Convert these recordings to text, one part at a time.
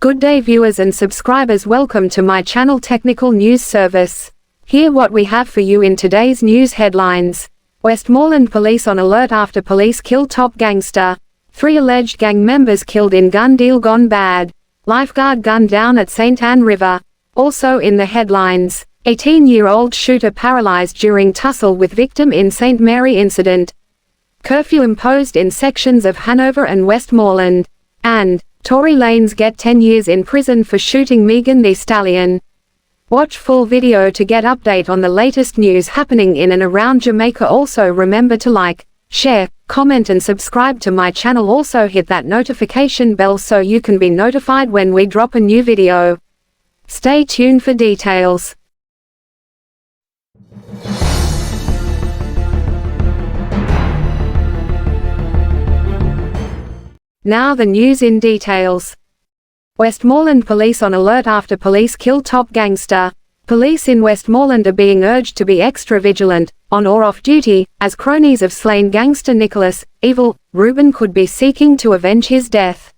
Good day viewers and subscribers, welcome to my channel Technical News Service. Here what we have for you in today's news headlines. Westmoreland police on alert after police kill top gangster. 3 alleged gang members killed in gun deal gone bad. Lifeguard gunned down at St. Anne River. Also in the headlines, 18-year-old shooter paralyzed during tussle with victim in St. Mary incident. Curfew imposed in sections of Hanover and Westmoreland. And Tory Lanez get 10 years in prison for shooting Megan Thee Stallion. Watch full video to get update on the latest news happening in and around Jamaica. Also remember to like, share, comment and subscribe to my channel. Also hit that notification bell so you can be notified when we drop a new video. Stay tuned for details. Now the news in details. Westmoreland police on alert after police kill top gangster. Police in Westmoreland are being urged to be extra vigilant, on or off duty, as cronies of slain gangster Nicholas "Evil" Rubin could be seeking to avenge his death.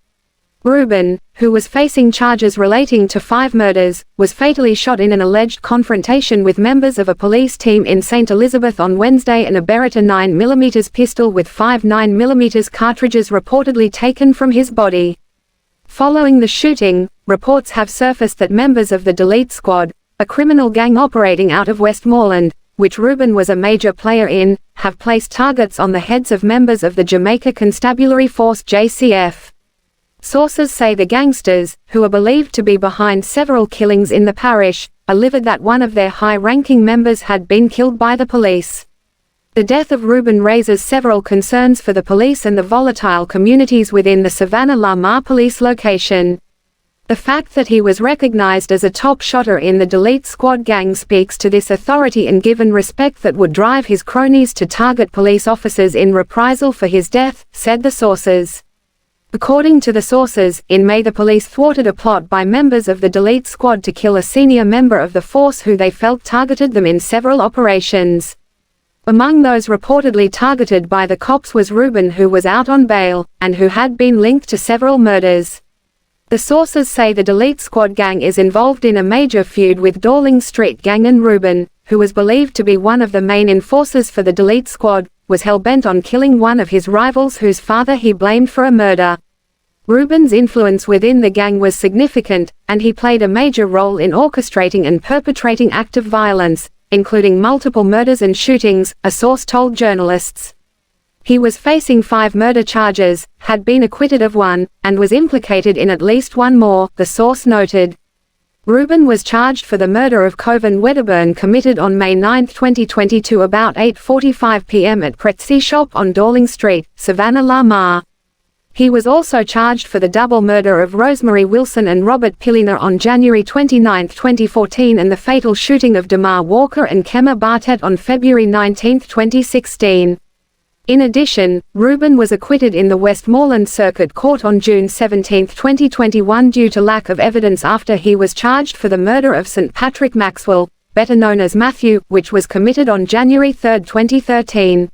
Rubin, who was facing charges relating to 5 murders, was fatally shot in an alleged confrontation with members of a police team in St. Elizabeth on Wednesday, and a Beretta 9mm pistol with 5 9mm cartridges reportedly taken from his body. Following the shooting, reports have surfaced that members of the Delete Squad, a criminal gang operating out of Westmoreland, which Rubin was a major player in, have placed targets on the heads of members of the Jamaica Constabulary Force JCF. Sources say the gangsters, who are believed to be behind several killings in the parish, are livid that one of their high-ranking members had been killed by the police. The death of Rubin raises several concerns for the police and the volatile communities within the Savannah La Mar police location. The fact that he was recognized as a top shotter in the Delete Squad gang speaks to this authority and given respect that would drive his cronies to target police officers in reprisal for his death, said the sources. According to the sources, in May the police thwarted a plot by members of the Delete Squad to kill a senior member of the force who they felt targeted them in several operations. Among those reportedly targeted by the cops was Rubin, who was out on bail, and who had been linked to several murders. The sources say the Delete Squad gang is involved in a major feud with Dowling Street gang, and Rubin, who was believed to be one of the main enforcers for the Delete Squad, was hell-bent on killing one of his rivals whose father he blamed for a murder. Rubin's influence within the gang was significant, and he played a major role in orchestrating and perpetrating acts of violence, including multiple murders and shootings, a source told journalists. He was facing 5 murder charges, had been acquitted of 1, and was implicated in at least 1 more, the source noted. Rubin was charged for the murder of Coven Wedderburn committed on May 9, 2022 about 8:45 p.m. at Pretzi Shop on Dowling Street, Savannah La Mar. He was also charged for the double murder of Rosemary Wilson and Robert Pillina on January 29, 2014 and the fatal shooting of Damar Walker and Kemma Bartet on February 19, 2016. In addition, Rubin was acquitted in the Westmoreland Circuit Court on June 17, 2021 due to lack of evidence after he was charged for the murder of St. Patrick Maxwell, better known as Matthew, which was committed on January 3, 2013.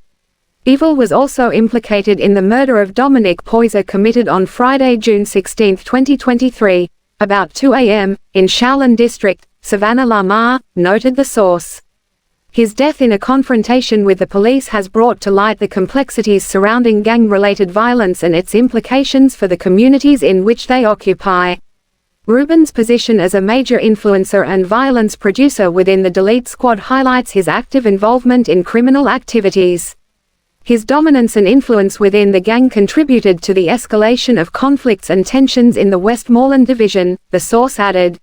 Evil was also implicated in the murder of Dominic Poyser committed on Friday, June 16, 2023, about 2 a.m., in Shaolin District, Savannah La Mar, noted the source. His death in a confrontation with the police has brought to light the complexities surrounding gang-related violence and its implications for the communities in which they occupy. Rubin's position as a major influencer and violence producer within the Delete Squad highlights his active involvement in criminal activities. His dominance and influence within the gang contributed to the escalation of conflicts and tensions in the Westmoreland division, the source added.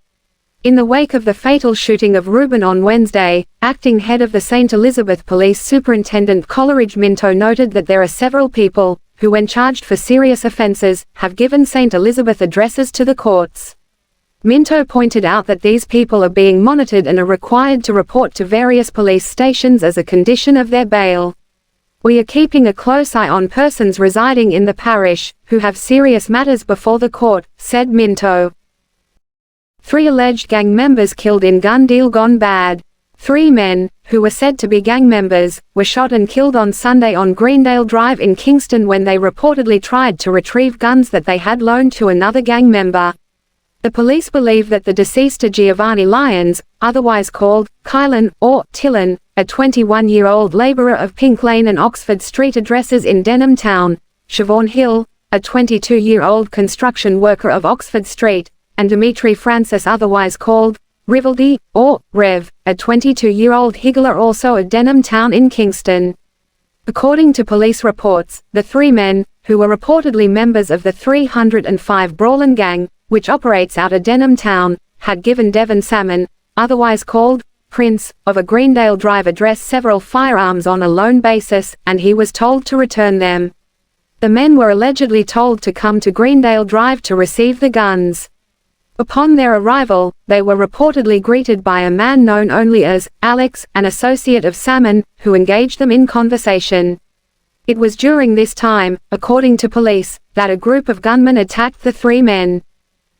In the wake of the fatal shooting of Rubin on Wednesday, acting head of the St. Elizabeth Police Superintendent Coleridge Minto noted that there are several people, who when charged for serious offences, have given St. Elizabeth addresses to the courts. Minto pointed out that these people are being monitored and are required to report to various police stations as a condition of their bail. We are keeping a close eye on persons residing in the parish, who have serious matters before the court, said Minto. 3 alleged gang members killed in gun deal gone bad. 3 men, who were said to be gang members, were shot and killed on Sunday on Greendale Drive in Kingston when they reportedly tried to retrieve guns that they had loaned to another gang member. The police believe that the deceased Giovanni Lyons, otherwise called Kylan or Tillan, a 21-year-old labourer of Pink Lane and Oxford Street addresses in Denham Town, Siobhan Hill, a 22-year-old construction worker of Oxford Street, and Dimitri Francis, otherwise called Rivaldi or Rev, a 22-year-old higgler also of Denham Town in Kingston. According to police reports, the three men, who were reportedly members of the 305 Brawlin Gang, which operates out of Denham Town, had given Devon Salmon, otherwise called Prince, of a Greendale Drive address several firearms on a loan basis, and he was told to return them. The men were allegedly told to come to Greendale Drive to receive the guns. Upon their arrival, they were reportedly greeted by a man known only as Alex, an associate of Salmon, who engaged them in conversation. It was during this time, according to police, that a group of gunmen attacked the three men.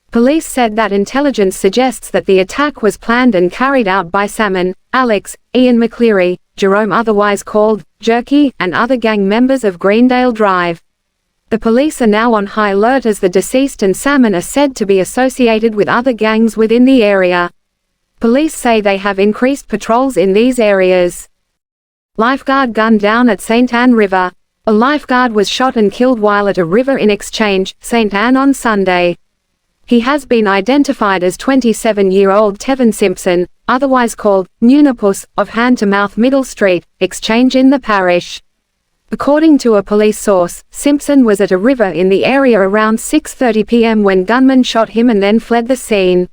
Police said that intelligence suggests that the attack was planned and carried out by Salmon, Alex, Ian McCleary, Jerome otherwise called Jerky, and other gang members of Greendale Drive. The police are now on high alert as the deceased and Salmon are said to be associated with other gangs within the area. Police say they have increased patrols in these areas. Lifeguard gunned down at St. Anne River. A lifeguard was shot and killed while at a river in Exchange, St. Anne on Sunday. He has been identified as 27-year-old Tevin Simpson, otherwise called Nunapus, of Hand-to-Mouth Middle Street, Exchange in the parish. According to a police source, Simpson was at a river in the area around 6:30 p.m. when gunmen shot him and then fled the scene.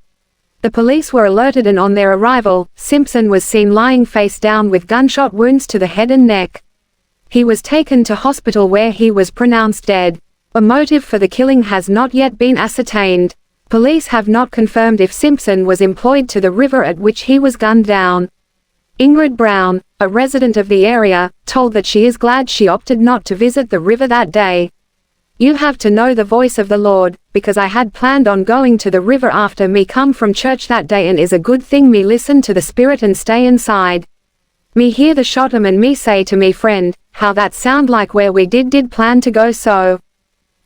The police were alerted, and on their arrival, Simpson was seen lying face down with gunshot wounds to the head and neck. He was taken to hospital where he was pronounced dead. A motive for the killing has not yet been ascertained. Police have not confirmed if Simpson was employed to the river at which he was gunned down. Ingrid Brown, a resident of the area, told that she is glad she opted not to visit the river that day. "You have to know the voice of the Lord, because I had planned on going to the river after me come from church that day, and is a good thing me listen to the Spirit and stay inside. Me hear the shot 'em and me say to me friend, how that sound like where we did plan to go so.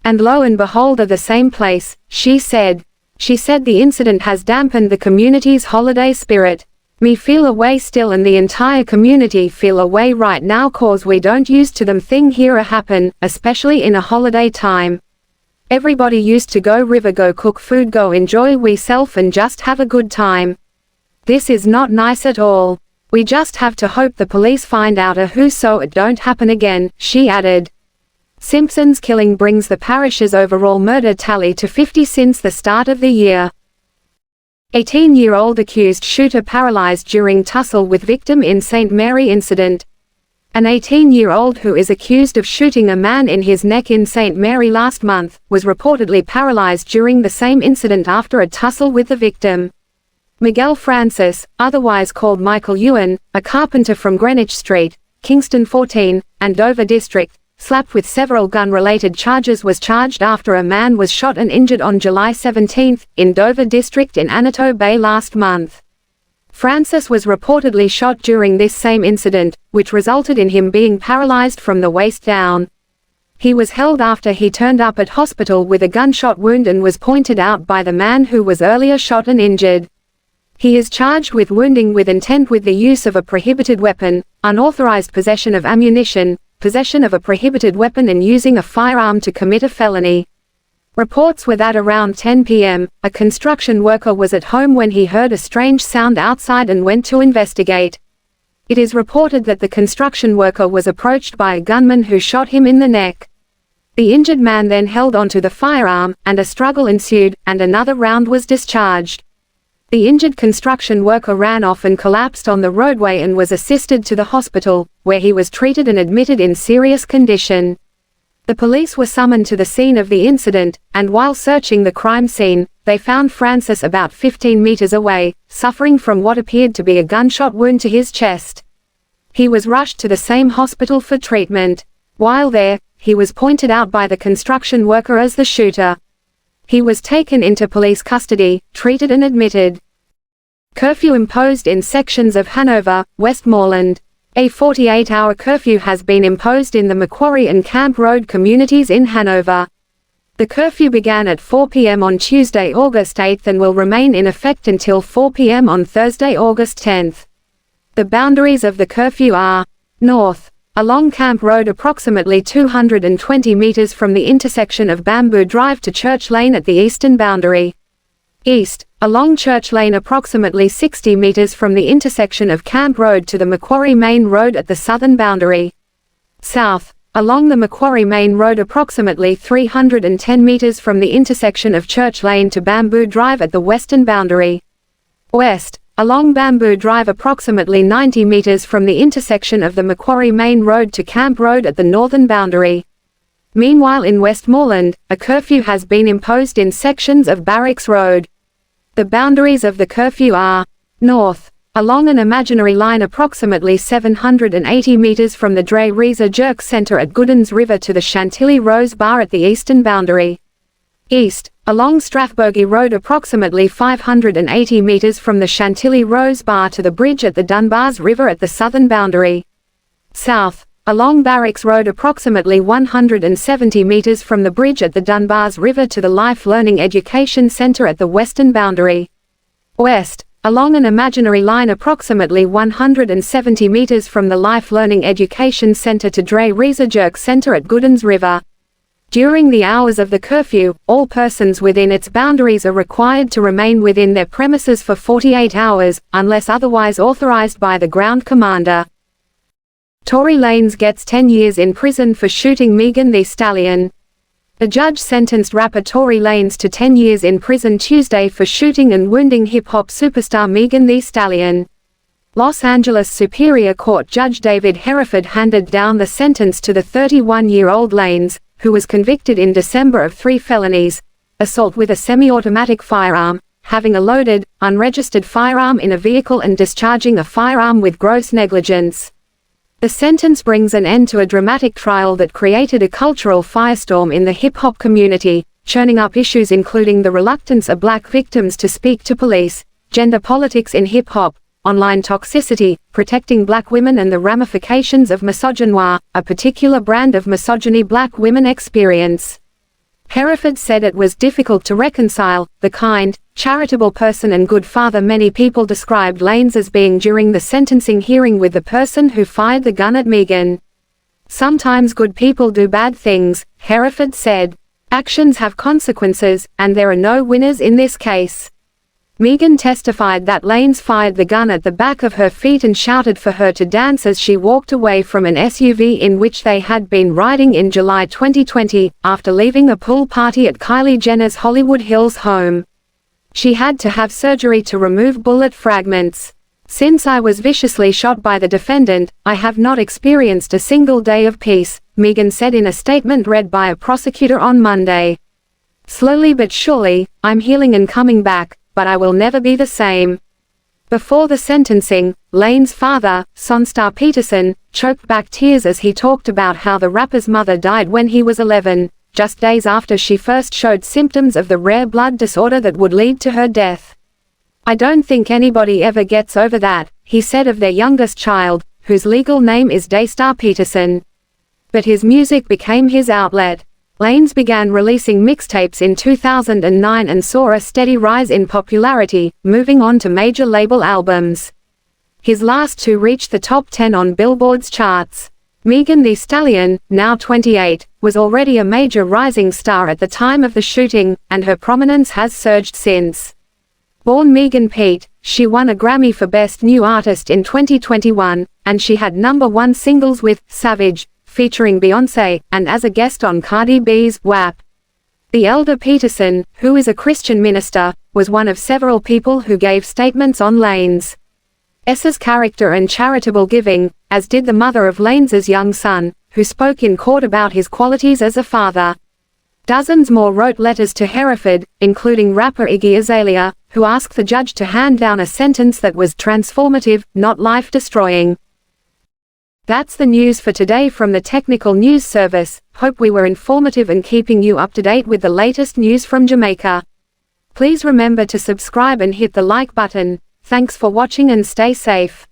And lo and behold are the same place," she said. She said the incident has dampened the community's holiday spirit. "Me feel away still, and the entire community feel away right now, cause we don't used to them thing here a happen, especially in a holiday time. Everybody used to go river, go cook food, go enjoy we self and just have a good time. This is not nice at all. We just have to hope the police find out who so it don't happen again," she added. Simpson's killing brings the parish's overall murder tally to 50 since the start of the year. 18-year-old accused shooter paralyzed during tussle with victim in St. Mary incident. An 18-year-old who is accused of shooting a man in his neck in St. Mary last month, was reportedly paralyzed during the same incident after a tussle with the victim. Miguel Francis, otherwise called Michael Ewan, a carpenter from Greenwich Street, Kingston 14, and Dover District, slapped with several gun-related charges, was charged after a man was shot and injured on July 17 in Dover District in Anato Bay last month. Francis was reportedly shot during this same incident, which resulted in him being paralyzed from the waist down. He was held after he turned up at hospital with a gunshot wound and was pointed out by the man who was earlier shot and injured. He is charged with wounding with intent with the use of a prohibited weapon, unauthorized possession of ammunition, possession of a prohibited weapon, and using a firearm to commit a felony. Reports were that around 10 p.m., a construction worker was at home when he heard a strange sound outside and went to investigate. It is reported that the construction worker was approached by a gunman who shot him in the neck. The injured man then held onto the firearm, and a struggle ensued, and another round was discharged. The injured construction worker ran off and collapsed on the roadway and was assisted to the hospital, where he was treated and admitted in serious condition. The police were summoned to the scene of the incident, and while searching the crime scene, they found Francis about 15 meters away, suffering from what appeared to be a gunshot wound to his chest. He was rushed to the same hospital for treatment. While there, he was pointed out by the construction worker as the shooter. He was taken into police custody, treated and admitted. Curfew imposed in sections of Hanover, Westmoreland. A 48-hour curfew has been imposed in the Macquarie and Camp Road communities in Hanover. The curfew began at 4 p.m. on Tuesday, August 8 and will remain in effect until 4 p.m. on Thursday, August 10. The boundaries of the curfew are: north, along Camp Road approximately 220 meters from the intersection of Bamboo Drive to Church Lane at the eastern boundary. East, along Church Lane approximately 60 meters from the intersection of Camp Road to the Macquarie Main Road at the southern boundary. South, along the Macquarie Main Road approximately 310 meters from the intersection of Church Lane to Bamboo Drive at the western boundary. West, along Bamboo Drive approximately 90 meters from the intersection of the Macquarie Main Road to Camp Road at the northern boundary. Meanwhile, in Westmoreland, a curfew has been imposed in sections of Barracks Road. The boundaries of the curfew are: north, along an imaginary line approximately 780 meters from the Dre Reza Jerk Center at Goodens River to the Chantilly Rose Bar at the eastern boundary. East, along Strathbogie Road approximately 580 meters from the Chantilly Rose Bar to the bridge at the Dunbars River at the southern boundary. South, along Barracks Road approximately 170 meters from the bridge at the Dunbars River to the Life Learning Education Center at the western boundary. West, along an imaginary line approximately 170 meters from the Life Learning Education Center to Dre Reza Jerk Center at Goodens River. During the hours of the curfew, all persons within its boundaries are required to remain within their premises for 48 hours, unless otherwise authorized by the ground commander. Tory Lanez gets 10 years in prison for shooting Megan Thee Stallion. A judge sentenced rapper Tory Lanez to 10 years in prison Tuesday for shooting and wounding hip-hop superstar Megan Thee Stallion. Los Angeles Superior Court Judge David Hereford handed down the sentence to the 31-year-old Lanez, who was convicted in December of 3 felonies: assault with a semi-automatic firearm, having a loaded, unregistered firearm in a vehicle, and discharging a firearm with gross negligence. The sentence brings an end to a dramatic trial that created a cultural firestorm in the hip-hop community, churning up issues including the reluctance of black victims to speak to police, gender politics in hip-hop, online toxicity, protecting black women, and the ramifications of misogynoir, a particular brand of misogyny black women experience. Hereford said it was difficult to reconcile the kind, charitable person and good father many people described Lanez as being during the sentencing hearing with the person who fired the gun at Megan. Sometimes good people do bad things, Hereford said. Actions have consequences, and there are no winners in this case. Megan testified that Lanez fired the gun at the back of her feet and shouted for her to dance as she walked away from an SUV in which they had been riding in July 2020, after leaving a pool party at Kylie Jenner's Hollywood Hills home. She had to have surgery to remove bullet fragments. Since I was viciously shot by the defendant, I have not experienced a single day of peace, Megan said in a statement read by a prosecutor on Monday. Slowly but surely, I'm healing and coming back, but I will never be the same. Before the sentencing, Lanez's father, Sonstar Peterson, choked back tears as he talked about how the rapper's mother died when he was 11, just days after she first showed symptoms of the rare blood disorder that would lead to her death. I don't think anybody ever gets over that, he said of their youngest child, whose legal name is Daystar Peterson. But his music became his outlet. Lanez began releasing mixtapes in 2009 and saw a steady rise in popularity, moving on to major label albums. His last 2 reached the top 10 on Billboard's charts. Megan Thee Stallion, now 28, was already a major rising star at the time of the shooting, and her prominence has surged since. Born Megan Pete, she won a Grammy for Best New Artist in 2021, and she had #1 singles with Savage, featuring Beyoncé, and as a guest on Cardi B's WAP. The elder Peterson, who is a Christian minister, was one of several people who gave statements on Lanez's character and charitable giving, as did the mother of Lanez's young son, who spoke in court about his qualities as a father. Dozens more wrote letters to Hereford, including rapper Iggy Azalea, who asked the judge to hand down a sentence that was transformative, not life-destroying. That's the news for today from the Technical News Service. Hope we were informative and keeping you up to date with the latest news from Jamaica. Please remember to subscribe and hit the like button. Thanks for watching and stay safe.